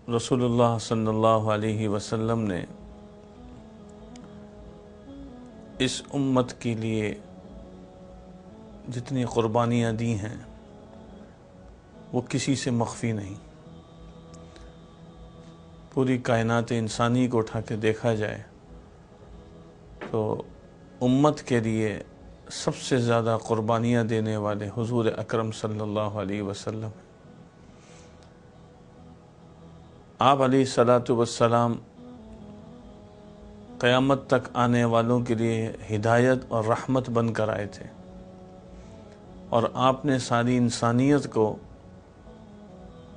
رسول اللہ صلی اللہ علیہ وسلم نے اس امت کے لیے جتنی قربانیاں دی ہیں وہ کسی سے مخفی نہیں۔ پوری کائنات انسانی کو اٹھا کے دیکھا جائے تو امت کے لیے سب سے زیادہ قربانیاں دینے والے حضور اکرم صلی اللہ علیہ وسلم۔ آپ علیہ الصلاۃ والسلام قیامت تک آنے والوں کے لیے ہدایت اور رحمت بن کر آئے تھے، اور آپ نے ساری انسانیت کو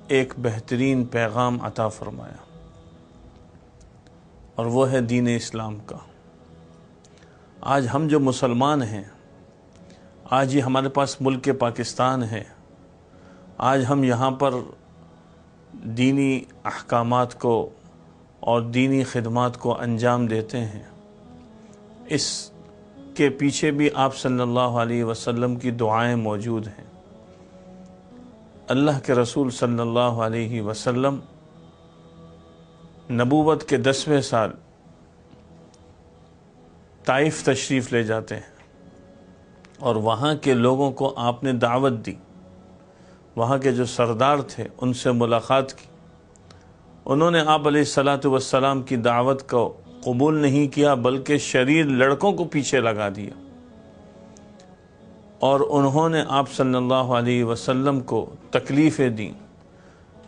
ایک بہترین پیغام عطا فرمایا، اور وہ ہے دین اسلام کا۔ آج ہم جو مسلمان ہیں، آج یہ ہمارے پاس ملک پاکستان ہے، آج ہم یہاں پر دینی احکامات کو اور دینی خدمات کو انجام دیتے ہیں، اس کے پیچھے بھی آپ صلی اللہ علیہ وسلم کی دعائیں موجود ہیں۔ اللہ کے رسول صلی اللہ علیہ وسلم نبوت کے 10ویں سال طائف تشریف لے جاتے ہیں، اور وہاں کے لوگوں کو آپ نے دعوت دی۔ وہاں کے جو سردار تھے ان سے ملاقات کی، انہوں نے آپ علیہ الصلاۃ والسلام کی دعوت کو قبول نہیں کیا، بلکہ شریر لڑکوں کو پیچھے لگا دیا، اور انہوں نے آپ صلی اللہ علیہ وسلم کو تکلیفیں دیں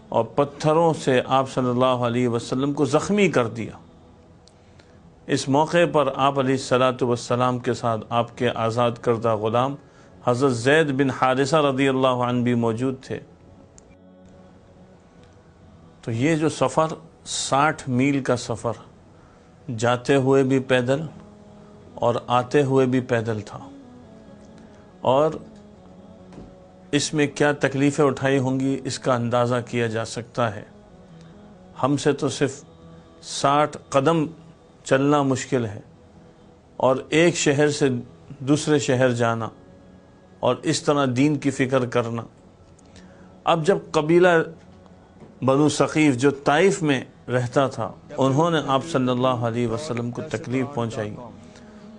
اور پتھروں سے آپ صلی اللہ علیہ وسلم کو زخمی کر دیا۔ اس موقع پر آپ علیہ الصلاۃ والسلام کے ساتھ آپ کے آزاد کردہ غلام حضرت زید بن حارثہ رضی اللہ عنہ بھی موجود تھے۔ تو یہ جو سفر 60 میل کا سفر، جاتے ہوئے بھی پیدل اور آتے ہوئے بھی پیدل تھا، اور اس میں کیا تکلیفیں اٹھائی ہوں گی اس کا اندازہ کیا جا سکتا ہے۔ ہم سے تو صرف 60 قدم چلنا مشکل ہے، اور ایک شہر سے دوسرے شہر جانا اور اس طرح دین کی فکر کرنا۔ اب جب قبیلہ بنو ثقیف جو طائف میں رہتا تھا، انہوں نے آپ صلی اللہ علیہ وسلم کو تکلیف پہنچائی،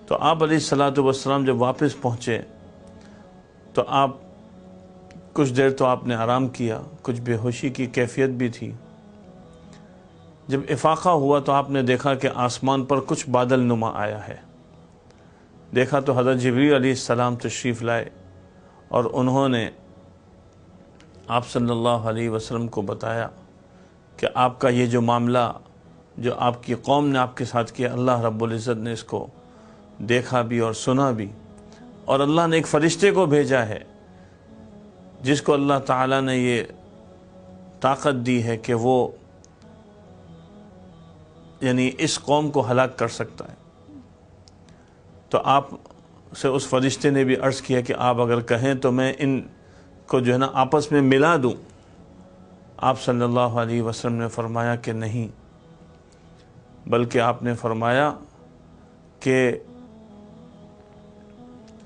تو آپ علیہ الصلاۃ والسلام جب واپس پہنچے تو آپ کچھ دیر تو آپ نے آرام کیا، کچھ بے ہوشی کی کیفیت بھی تھی۔ جب افاقہ ہوا تو آپ نے دیکھا کہ آسمان پر کچھ بادل نما آیا ہے۔ دیکھا تو حضرت جبریل علیہ السلام تشریف لائے، اور انہوں نے آپ صلی اللہ علیہ وسلم کو بتایا کہ آپ کا یہ جو معاملہ جو آپ کی قوم نے آپ کے ساتھ کیا، اللہ رب العزت نے اس کو دیکھا بھی اور سنا بھی، اور اللہ نے ایک فرشتے کو بھیجا ہے جس کو اللہ تعالیٰ نے یہ طاقت دی ہے کہ وہ یعنی اس قوم کو ہلاک کر سکتا ہے۔ تو آپ سے اس فرشتے نے بھی عرض کیا کہ آپ اگر کہیں تو میں ان کو جو ہے نا آپس میں ملا دوں۔ آپ صلی اللہ علیہ وسلم نے فرمایا کہ نہیں، بلکہ آپ نے فرمایا کہ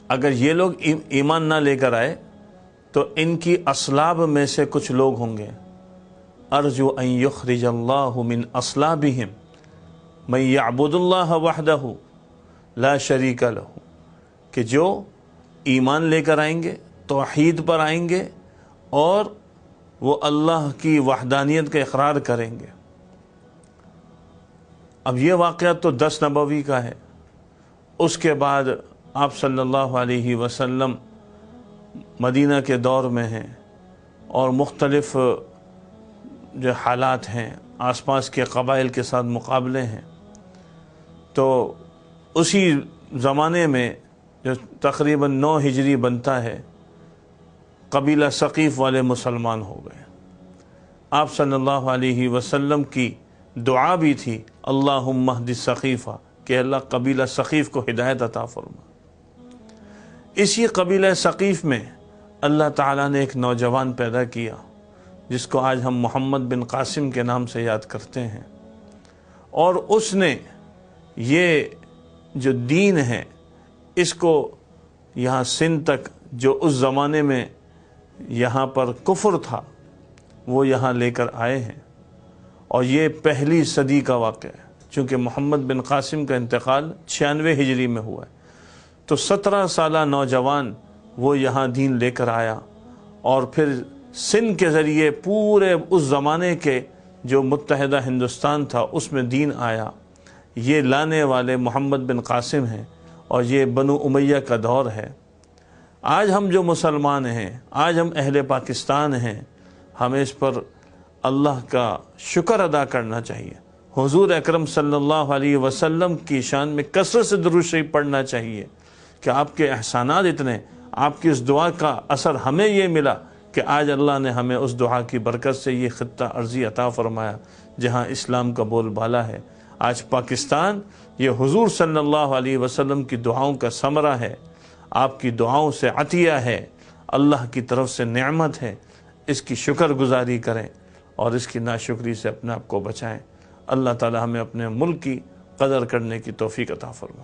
اگر یہ لوگ ایمان نہ لے کر آئے تو ان کی اصلاب میں سے کچھ لوگ ہوں گے، ارجو ان یخرج اللہ من اصلابہم من یعبد اللہ وحدہ لا شریک لہ، کہ جو ایمان لے کر آئیں گے، توحید پر آئیں گے، اور وہ اللہ کی وحدانیت کا اقرار کریں گے۔ اب یہ واقعہ تو 10 نبوی کا ہے۔ اس کے بعد آپ صلی اللہ علیہ وسلم مدینہ کے دور میں ہیں، اور مختلف جو حالات ہیں، آس پاس کے قبائل کے ساتھ مقابلے ہیں، تو اسی زمانے میں جو تقریباً 9 ہجری بنتا ہے، قبیلہ ثقیف والے مسلمان ہو گئے۔ آپ صلی اللہ علیہ وسلم کی دعا بھی تھی، اللہم اہد ثقیفہ، کہ اللہ قبیلہ ثقیف کو ہدایت عطا فرما۔ اسی قبیلہ ثقیف میں اللہ تعالیٰ نے ایک نوجوان پیدا کیا جس کو آج ہم محمد بن قاسم کے نام سے یاد کرتے ہیں، اور اس نے یہ جو دین ہے اس کو یہاں سندھ تک، جو اس زمانے میں یہاں پر کفر تھا، وہ یہاں لے کر آئے ہیں، اور یہ پہلی صدی کا واقعہ ہے، چونکہ محمد بن قاسم کا انتقال 96 ہجری میں ہوا ہے، تو 17 سالہ نوجوان وہ یہاں دین لے کر آیا، اور پھر سندھ کے ذریعے پورے اس زمانے کے جو متحدہ ہندوستان تھا اس میں دین آیا۔ یہ لانے والے محمد بن قاسم ہیں، اور یہ بنو امیہ کا دور ہے۔ آج ہم جو مسلمان ہیں، آج ہم اہل پاکستان ہیں، ہمیں اس پر اللہ کا شکر ادا کرنا چاہیے، حضور اکرم صلی اللہ علیہ وسلم کی شان میں کثرت سے درود شریف پڑھنا چاہیے کہ آپ کے احسانات اتنے، آپ کی اس دعا کا اثر ہمیں یہ ملا کہ آج اللہ نے ہمیں اس دعا کی برکت سے یہ خطہ ارضی عطا فرمایا جہاں اسلام کا بول بالا ہے۔ آج پاکستان یہ حضور صلی اللہ علیہ وسلم کی دعاؤں کا ثمرہ ہے، آپ کی دعاؤں سے عطیہ ہے، اللہ کی طرف سے نعمت ہے۔ اس کی شکر گزاری کریں اور اس کی ناشکری سے اپنے آپ کو بچائیں۔ اللہ تعالی ہمیں اپنے ملک کی قدر کرنے کی توفیق عطا فرمائے۔